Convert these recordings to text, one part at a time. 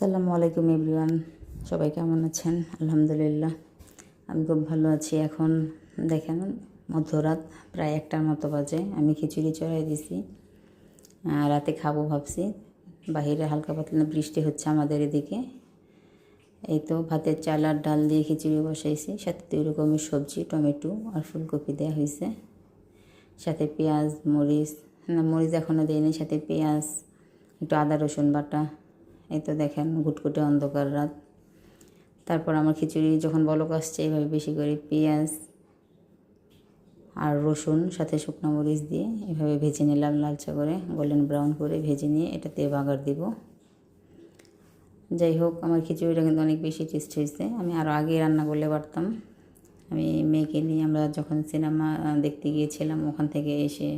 আসসালামু আলাইকুম এভরিওয়ান, সবাই কেমন আছেন? আলহামদুলিল্লাহ আমি খুব ভালো আছি। এখন দেখেন মধ্যরাত প্রায় 1টার মতো বাজে। আমি খিচুড়ি চড়াই দিছি, রাতে খাবো ভাবছি। বাহিরে হালকা পাতলা বৃষ্টি হচ্ছে আমাদের এদিকে। এই তো ভাতের চাল আর ডাল দিয়ে খিচুড়ি বসাইছি, সাথে 2 রকমের সবজি, টমেটো আর ফুলকপি দেওয়া হয়েছে, সাথে পেঁয়াজ মরিচ এখনও দিইনি, সাথে পেঁয়াজ, একটু আদা রসুন বাটা। এই তো দেখেন ঘুটঘুটে অন্ধকার রাত। তারপর আমার খিচুড়ি যখন বলক আসছে, এইভাবে বেশি করে পেঁয়াজ আর রসুন সাথে শুকনো মরিচ দিয়ে এভাবে ভেজে নিলাম, লালচা করে গোল্ডেন ব্রাউন করে ভেজে নিয়ে এটাতে বাগার দিব। যাই হোক, আমার খিচুড়িটা কিন্তু অনেক বেশি টেস্ট হয়েছে। আমি আরও আগে রান্না করলে পারতাম। আমি মেয়েকে নিয়ে আমরা যখন সিনেমা দেখতে গিয়েছিলাম, ওখান থেকে এসে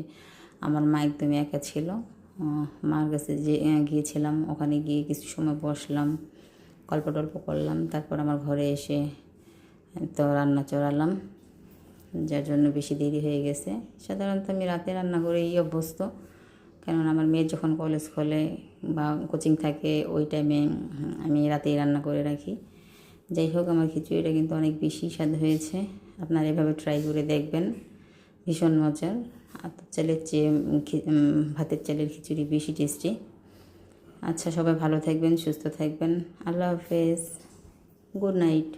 আমার মা একদমই একা ছিল। মার কাছে যে গিয়েছিলাম, ওখানে গিয়ে কিছু সময় বসলাম, গল্প টল্প করলাম। তারপর আমার ঘরে এসে তো রান্না চড়ালাম, যার জন্য বেশি দেরি হয়ে গেছে। সাধারণত আমি রাতে রান্না করে অভ্যস্ত, কারণ আমার মেয়ের যখন কলেজ খোলে বা কোচিং থাকে, ওই টাইমে আমি রাতেই রান্না করে রাখি। যাই হোক, আমার খিচুড়িটা কিন্তু অনেক বেশি স্বাদ হয়েছে। আপনারা এভাবে ট্রাই করে দেখবেন, ভীষণ মজার। আতপ চালের চেয়ে ভাতের চালের খিচুড়ি বেশি টেস্টি। আচ্ছা, সবাই ভালো থাকবেন, সুস্থ থাকবেন। আল্লাহ হাফেজ, গুড নাইট।